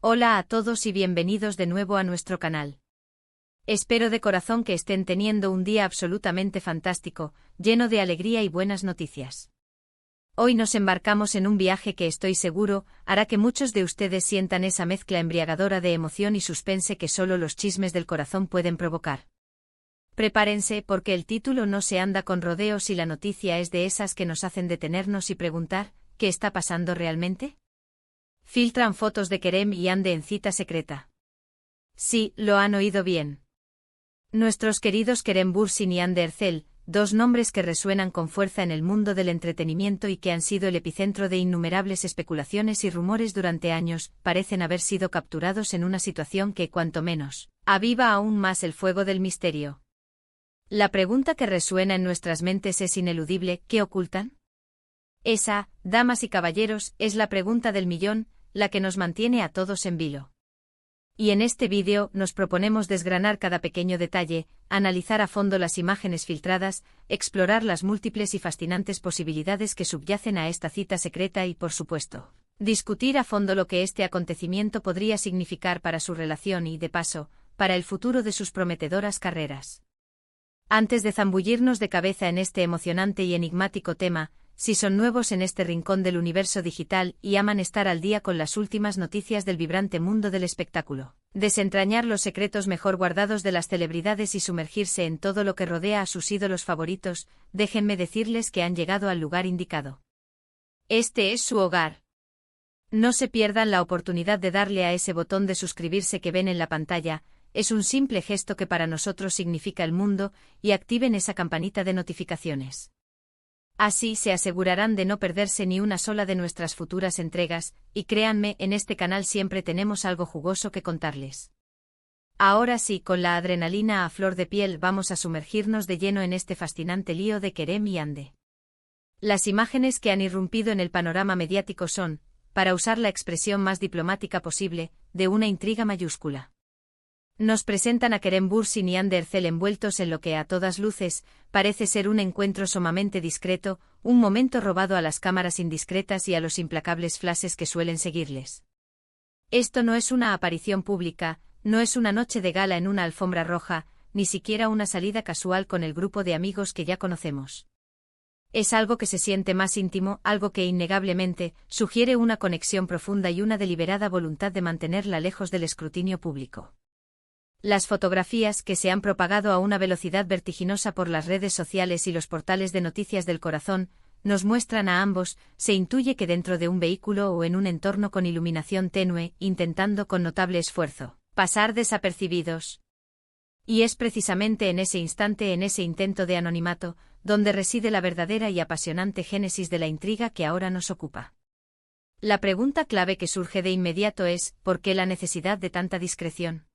Hola a todos y bienvenidos de nuevo a nuestro canal. Espero de corazón que estén teniendo un día absolutamente fantástico, lleno de alegría y buenas noticias. Hoy nos embarcamos en un viaje que estoy seguro hará que muchos de ustedes sientan esa mezcla embriagadora de emoción y suspense que solo los chismes del corazón pueden provocar. Prepárense porque el título no se anda con rodeos y la noticia es de esas que nos hacen detenernos y preguntar, ¿qué está pasando realmente? Filtran fotos de Kerem y Ande en cita secreta. Sí, lo han oído bien. Nuestros queridos Kerem Bürsin y Hande Erçel, dos nombres que resuenan con fuerza en el mundo del entretenimiento y que han sido el epicentro de innumerables especulaciones y rumores durante años, parecen haber sido capturados en una situación que, cuanto menos, aviva aún más el fuego del misterio. La pregunta que resuena en nuestras mentes es ineludible: ¿qué ocultan? Esa, damas y caballeros, es la pregunta del millón, la que nos mantiene a todos en vilo. Y en este vídeo nos proponemos desgranar cada pequeño detalle, analizar a fondo las imágenes filtradas, explorar las múltiples y fascinantes posibilidades que subyacen a esta cita secreta y, por supuesto, discutir a fondo lo que este acontecimiento podría significar para su relación y, de paso, para el futuro de sus prometedoras carreras. Antes de zambullirnos de cabeza en este emocionante y enigmático tema, si son nuevos en este rincón del universo digital y aman estar al día con las últimas noticias del vibrante mundo del espectáculo, desentrañar los secretos mejor guardados de las celebridades y sumergirse en todo lo que rodea a sus ídolos favoritos, déjenme decirles que han llegado al lugar indicado. Este es su hogar. No se pierdan la oportunidad de darle a ese botón de suscribirse que ven en la pantalla, es un simple gesto que para nosotros significa el mundo, y activen esa campanita de notificaciones. Así se asegurarán de no perderse ni una sola de nuestras futuras entregas, y créanme, en este canal siempre tenemos algo jugoso que contarles. Ahora sí, con la adrenalina a flor de piel vamos a sumergirnos de lleno en este fascinante lío de Kerem y Hande. Las imágenes que han irrumpido en el panorama mediático son, para usar la expresión más diplomática posible, de una intriga mayúscula. Nos presentan a Kerem Bürsin y Hande Erçel envueltos en lo que a todas luces parece ser un encuentro sumamente discreto, un momento robado a las cámaras indiscretas y a los implacables flashes que suelen seguirles. Esto no es una aparición pública, no es una noche de gala en una alfombra roja, ni siquiera una salida casual con el grupo de amigos que ya conocemos. Es algo que se siente más íntimo, algo que innegablemente sugiere una conexión profunda y una deliberada voluntad de mantenerla lejos del escrutinio público. Las fotografías que se han propagado a una velocidad vertiginosa por las redes sociales y los portales de noticias del corazón, nos muestran a ambos, se intuye que dentro de un vehículo o en un entorno con iluminación tenue, intentando con notable esfuerzo pasar desapercibidos. Y es precisamente en ese instante, en ese intento de anonimato, donde reside la verdadera y apasionante génesis de la intriga que ahora nos ocupa. La pregunta clave que surge de inmediato es: ¿por qué la necesidad de tanta discreción?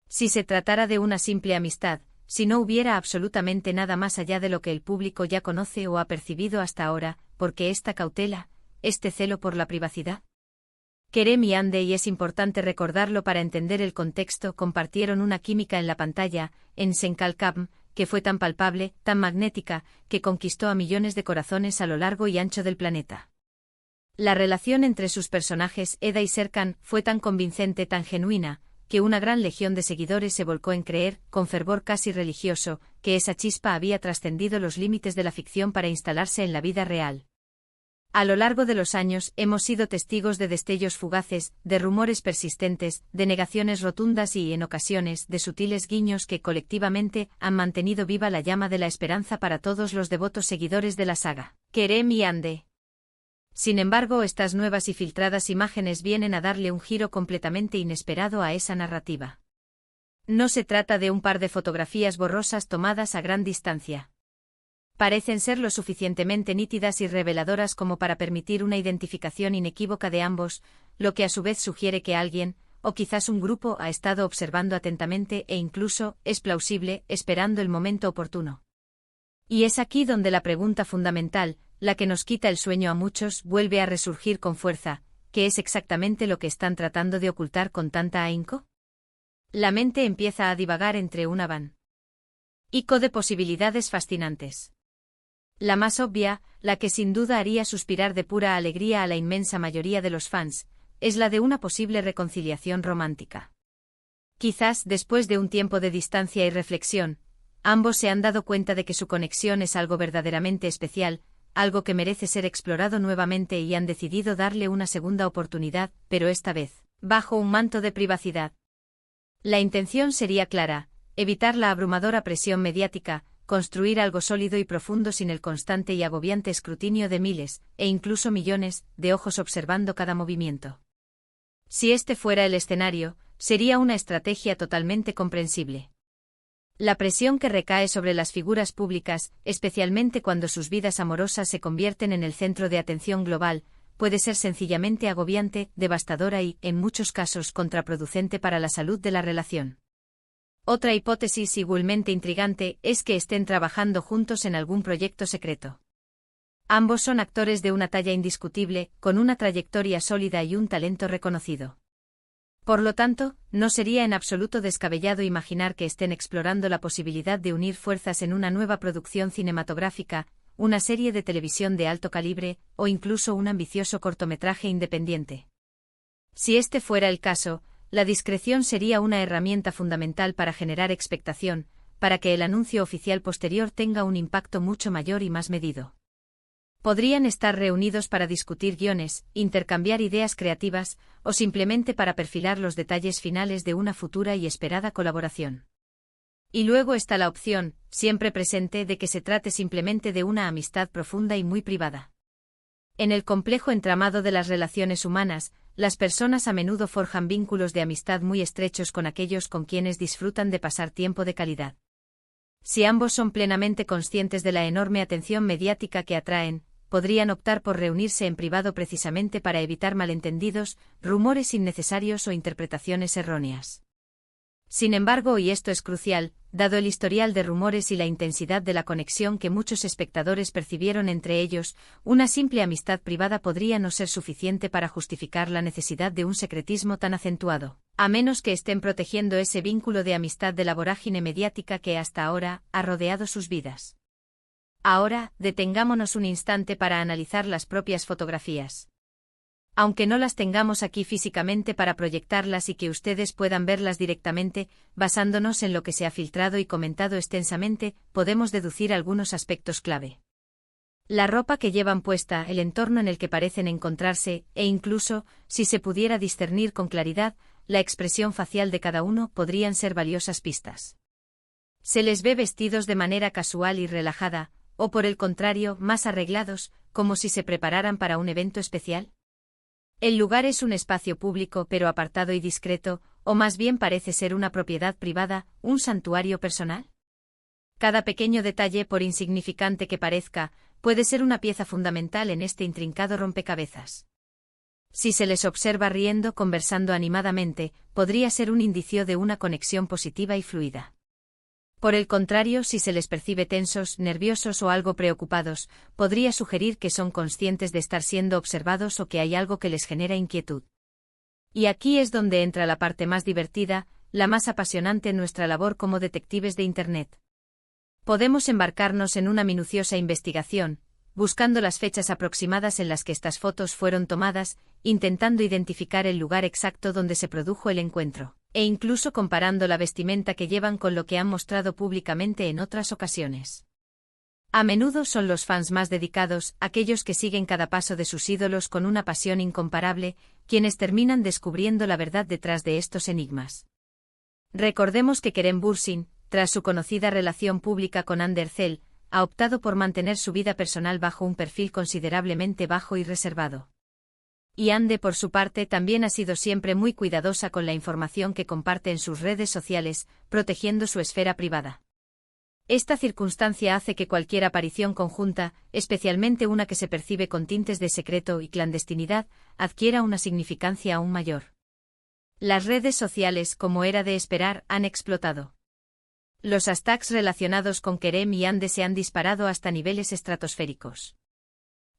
Si se tratara de una simple amistad, si no hubiera absolutamente nada más allá de lo que el público ya conoce o ha percibido hasta ahora, ¿por qué esta cautela, este celo por la privacidad? Kerem y Hande, y es importante recordarlo para entender el contexto, compartieron una química en la pantalla, en Senkalkam, que fue tan palpable, tan magnética, que conquistó a millones de corazones a lo largo y ancho del planeta. La relación entre sus personajes, Eda y Serkan, fue tan convincente, tan genuina, que una gran legión de seguidores se volcó en creer, con fervor casi religioso, que esa chispa había trascendido los límites de la ficción para instalarse en la vida real. A lo largo de los años hemos sido testigos de destellos fugaces, de rumores persistentes, de negaciones rotundas y, en ocasiones, de sutiles guiños que colectivamente han mantenido viva la llama de la esperanza para todos los devotos seguidores de la saga Kerem y Hande. Sin embargo, estas nuevas y filtradas imágenes vienen a darle un giro completamente inesperado a esa narrativa. No se trata de un par de fotografías borrosas tomadas a gran distancia. Parecen ser lo suficientemente nítidas y reveladoras como para permitir una identificación inequívoca de ambos, lo que a su vez sugiere que alguien, o quizás un grupo, ha estado observando atentamente e incluso, es plausible, esperando el momento oportuno. Y es aquí donde la pregunta fundamental, la que nos quita el sueño a muchos, vuelve a resurgir con fuerza: ¿qué es exactamente lo que están tratando de ocultar con tanta ahínco? La mente empieza a divagar entre un abanico de posibilidades fascinantes. La más obvia, la que sin duda haría suspirar de pura alegría a la inmensa mayoría de los fans, es la de una posible reconciliación romántica. Quizás, después de un tiempo de distancia y reflexión, ambos se han dado cuenta de que su conexión es algo verdaderamente especial, algo que merece ser explorado nuevamente y han decidido darle una segunda oportunidad, pero esta vez, bajo un manto de privacidad. La intención sería clara: evitar la abrumadora presión mediática, construir algo sólido y profundo sin el constante y agobiante escrutinio de miles, e incluso millones, de ojos observando cada movimiento. Si este fuera el escenario, sería una estrategia totalmente comprensible. La presión que recae sobre las figuras públicas, especialmente cuando sus vidas amorosas se convierten en el centro de atención global, puede ser sencillamente agobiante, devastadora y, en muchos casos, contraproducente para la salud de la relación. Otra hipótesis igualmente intrigante es que estén trabajando juntos en algún proyecto secreto. Ambos son actores de una talla indiscutible, con una trayectoria sólida y un talento reconocido. Por lo tanto, no sería en absoluto descabellado imaginar que estén explorando la posibilidad de unir fuerzas en una nueva producción cinematográfica, una serie de televisión de alto calibre, o incluso un ambicioso cortometraje independiente. Si este fuera el caso, la discreción sería una herramienta fundamental para generar expectación, para que el anuncio oficial posterior tenga un impacto mucho mayor y más medido. Podrían estar reunidos para discutir guiones, intercambiar ideas creativas, o simplemente para perfilar los detalles finales de una futura y esperada colaboración. Y luego está la opción, siempre presente, de que se trate simplemente de una amistad profunda y muy privada. En el complejo entramado de las relaciones humanas, las personas a menudo forjan vínculos de amistad muy estrechos con aquellos con quienes disfrutan de pasar tiempo de calidad. Si ambos son plenamente conscientes de la enorme atención mediática que atraen, podrían optar por reunirse en privado precisamente para evitar malentendidos, rumores innecesarios o interpretaciones erróneas. Sin embargo, y esto es crucial, dado el historial de rumores y la intensidad de la conexión que muchos espectadores percibieron entre ellos, una simple amistad privada podría no ser suficiente para justificar la necesidad de un secretismo tan acentuado, a menos que estén protegiendo ese vínculo de amistad de la vorágine mediática que hasta ahora ha rodeado sus vidas. Ahora, detengámonos un instante para analizar las propias fotografías. Aunque no las tengamos aquí físicamente para proyectarlas y que ustedes puedan verlas directamente, basándonos en lo que se ha filtrado y comentado extensamente, podemos deducir algunos aspectos clave. La ropa que llevan puesta, el entorno en el que parecen encontrarse, e incluso, si se pudiera discernir con claridad, la expresión facial de cada uno podrían ser valiosas pistas. Se les ve vestidos de manera casual y relajada, o por el contrario, más arreglados, como si se prepararan para un evento especial. El lugar es un espacio público pero apartado y discreto, o más bien parece ser una propiedad privada, un santuario personal. Cada pequeño detalle, por insignificante que parezca, puede ser una pieza fundamental en este intrincado rompecabezas. Si se les observa riendo, conversando animadamente, podría ser un indicio de una conexión positiva y fluida. Por el contrario, si se les percibe tensos, nerviosos o algo preocupados, podría sugerir que son conscientes de estar siendo observados o que hay algo que les genera inquietud. Y aquí es donde entra la parte más divertida, la más apasionante en nuestra labor como detectives de Internet. Podemos embarcarnos en una minuciosa investigación, buscando las fechas aproximadas en las que estas fotos fueron tomadas, intentando identificar el lugar exacto donde se produjo el encuentro, e incluso comparando la vestimenta que llevan con lo que han mostrado públicamente en otras ocasiones. A menudo son los fans más dedicados, aquellos que siguen cada paso de sus ídolos con una pasión incomparable, quienes terminan descubriendo la verdad detrás de estos enigmas. Recordemos que Kerem Bürsin, tras su conocida relación pública con Hande Erçel, ha optado por mantener su vida personal bajo un perfil considerablemente bajo y reservado. Y Hande, por su parte, también ha sido siempre muy cuidadosa con la información que comparte en sus redes sociales, protegiendo su esfera privada. Esta circunstancia hace que cualquier aparición conjunta, especialmente una que se percibe con tintes de secreto y clandestinidad, adquiera una significancia aún mayor. Las redes sociales, como era de esperar, han explotado. Los hashtags relacionados con Kerem y Hande se han disparado hasta niveles estratosféricos.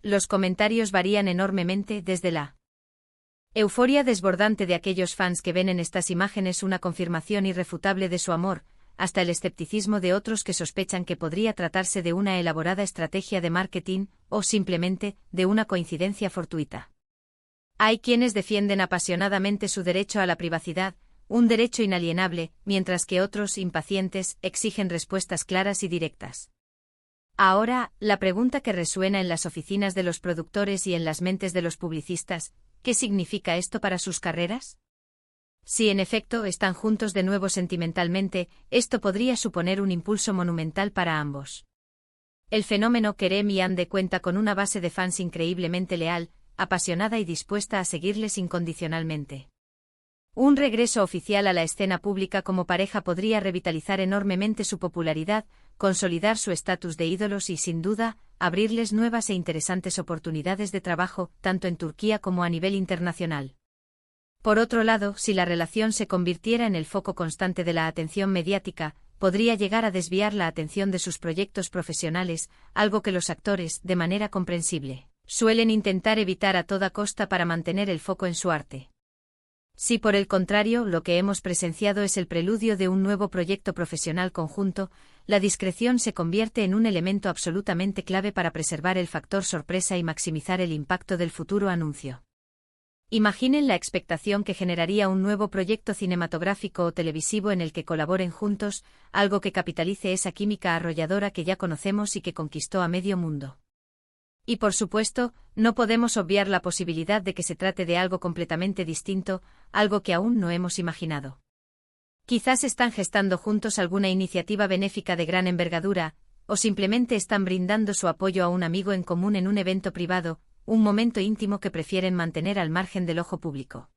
Los comentarios varían enormemente, desde la euforia desbordante de aquellos fans que ven en estas imágenes una confirmación irrefutable de su amor, hasta el escepticismo de otros que sospechan que podría tratarse de una elaborada estrategia de marketing, o simplemente, de una coincidencia fortuita. Hay quienes defienden apasionadamente su derecho a la privacidad, un derecho inalienable, mientras que otros, impacientes, exigen respuestas claras y directas. Ahora, la pregunta que resuena en las oficinas de los productores y en las mentes de los publicistas, ¿qué significa esto para sus carreras? Si en efecto están juntos de nuevo sentimentalmente, esto podría suponer un impulso monumental para ambos. El fenómeno Kerem y Ande cuenta con una base de fans increíblemente leal, apasionada y dispuesta a seguirles incondicionalmente. Un regreso oficial a la escena pública como pareja podría revitalizar enormemente su popularidad, consolidar su estatus de ídolos y, sin duda, abrirles nuevas e interesantes oportunidades de trabajo, tanto en Turquía como a nivel internacional. Por otro lado, si la relación se convirtiera en el foco constante de la atención mediática, podría llegar a desviar la atención de sus proyectos profesionales, algo que los actores, de manera comprensible, suelen intentar evitar a toda costa para mantener el foco en su arte. Si por el contrario lo que hemos presenciado es el preludio de un nuevo proyecto profesional conjunto, la discreción se convierte en un elemento absolutamente clave para preservar el factor sorpresa y maximizar el impacto del futuro anuncio. Imaginen la expectación que generaría un nuevo proyecto cinematográfico o televisivo en el que colaboren juntos, algo que capitalice esa química arrolladora que ya conocemos y que conquistó a medio mundo. Y por supuesto, no podemos obviar la posibilidad de que se trate de algo completamente distinto, algo que aún no hemos imaginado. Quizás están gestando juntos alguna iniciativa benéfica de gran envergadura, o simplemente están brindando su apoyo a un amigo en común en un evento privado, un momento íntimo que prefieren mantener al margen del ojo público.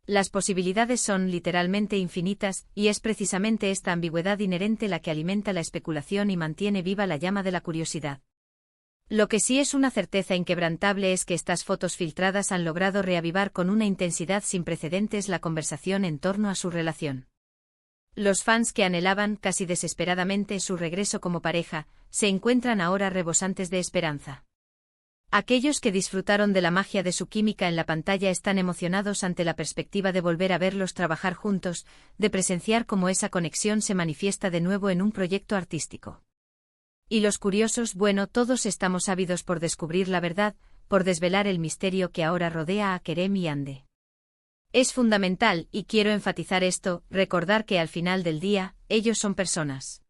Las posibilidades son literalmente infinitas, y es precisamente esta ambigüedad inherente la que alimenta la especulación y mantiene viva la llama de la curiosidad. Lo que sí es una certeza inquebrantable es que estas fotos filtradas han logrado reavivar con una intensidad sin precedentes la conversación en torno a su relación. Los fans que anhelaban casi desesperadamente su regreso como pareja, se encuentran ahora rebosantes de esperanza. Aquellos que disfrutaron de la magia de su química en la pantalla están emocionados ante la perspectiva de volver a verlos trabajar juntos, de presenciar cómo esa conexión se manifiesta de nuevo en un proyecto artístico. Y los curiosos, bueno, todos estamos ávidos por descubrir la verdad, por desvelar el misterio que ahora rodea a Kerem y Ande. Es fundamental, y quiero enfatizar esto, recordar que al final del día, ellos son personas.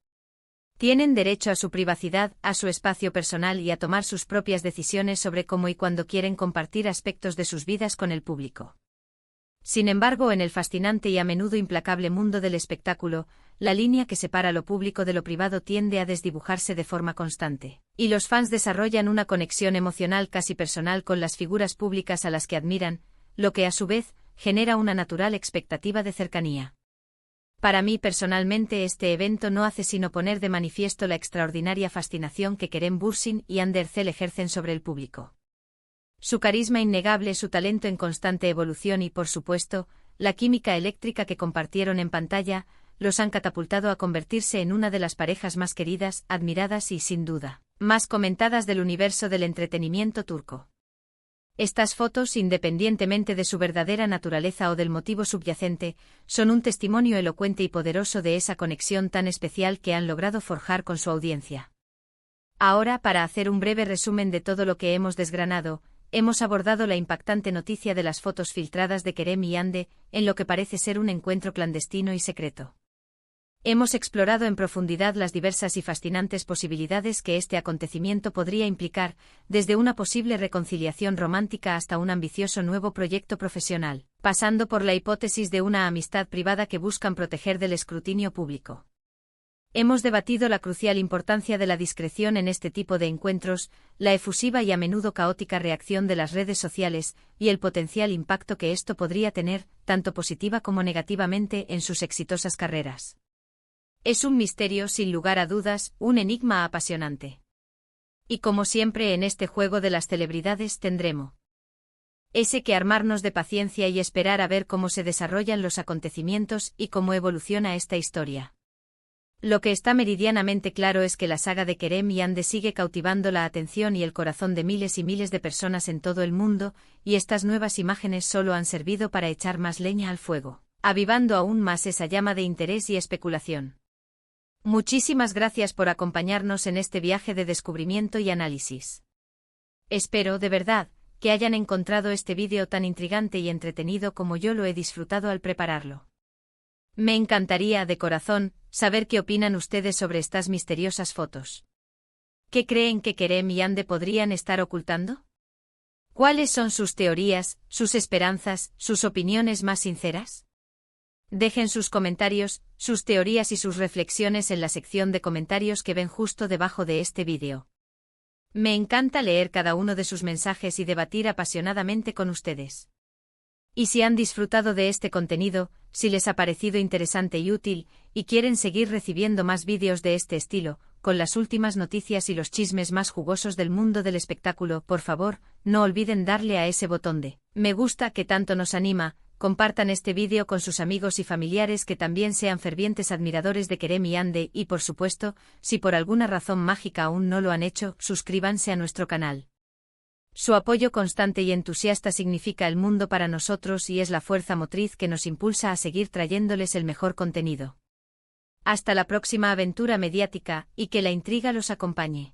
Tienen derecho a su privacidad, a su espacio personal y a tomar sus propias decisiones sobre cómo y cuándo quieren compartir aspectos de sus vidas con el público. Sin embargo, en el fascinante y a menudo implacable mundo del espectáculo, la línea que separa lo público de lo privado tiende a desdibujarse de forma constante, y los fans desarrollan una conexión emocional casi personal con las figuras públicas a las que admiran, lo que a su vez genera una natural expectativa de cercanía. Para mí personalmente este evento no hace sino poner de manifiesto la extraordinaria fascinación que Kerem Bürsin y Hande Erçel ejercen sobre el público. Su carisma innegable, su talento en constante evolución y, por supuesto, la química eléctrica que compartieron en pantalla, los han catapultado a convertirse en una de las parejas más queridas, admiradas y, sin duda, más comentadas del universo del entretenimiento turco. Estas fotos, independientemente de su verdadera naturaleza o del motivo subyacente, son un testimonio elocuente y poderoso de esa conexión tan especial que han logrado forjar con su audiencia. Ahora, para hacer un breve resumen de todo lo que hemos desgranado, hemos abordado la impactante noticia de las fotos filtradas de Kerem y Hande, en lo que parece ser un encuentro clandestino y secreto. Hemos explorado en profundidad las diversas y fascinantes posibilidades que este acontecimiento podría implicar, desde una posible reconciliación romántica hasta un ambicioso nuevo proyecto profesional, pasando por la hipótesis de una amistad privada que buscan proteger del escrutinio público. Hemos debatido la crucial importancia de la discreción en este tipo de encuentros, la efusiva y a menudo caótica reacción de las redes sociales, y el potencial impacto que esto podría tener, tanto positiva como negativamente, en sus exitosas carreras. Es un misterio, sin lugar a dudas, un enigma apasionante. Y como siempre en este juego de las celebridades tendremos ese que armarnos de paciencia y esperar a ver cómo se desarrollan los acontecimientos y cómo evoluciona esta historia. Lo que está meridianamente claro es que la saga de Kerem y Hande sigue cautivando la atención y el corazón de miles y miles de personas en todo el mundo, y estas nuevas imágenes solo han servido para echar más leña al fuego, avivando aún más esa llama de interés y especulación. Muchísimas gracias por acompañarnos en este viaje de descubrimiento y análisis. Espero, de verdad, que hayan encontrado este vídeo tan intrigante y entretenido como yo lo he disfrutado al prepararlo. Me encantaría, de corazón, saber qué opinan ustedes sobre estas misteriosas fotos. ¿Qué creen que Kerem y Ande podrían estar ocultando? ¿Cuáles son sus teorías, sus esperanzas, sus opiniones más sinceras? Dejen sus comentarios, sus teorías y sus reflexiones en la sección de comentarios que ven justo debajo de este vídeo. Me encanta leer cada uno de sus mensajes y debatir apasionadamente con ustedes. Y si han disfrutado de este contenido, si les ha parecido interesante y útil, y quieren seguir recibiendo más vídeos de este estilo, con las últimas noticias y los chismes más jugosos del mundo del espectáculo, por favor, no olviden darle a ese botón de me gusta que tanto nos anima, compartan este vídeo con sus amigos y familiares que también sean fervientes admiradores de Kerem y Ande y por supuesto, si por alguna razón mágica aún no lo han hecho, suscríbanse a nuestro canal. Su apoyo constante y entusiasta significa el mundo para nosotros y es la fuerza motriz que nos impulsa a seguir trayéndoles el mejor contenido. Hasta la próxima aventura mediática, y que la intriga los acompañe.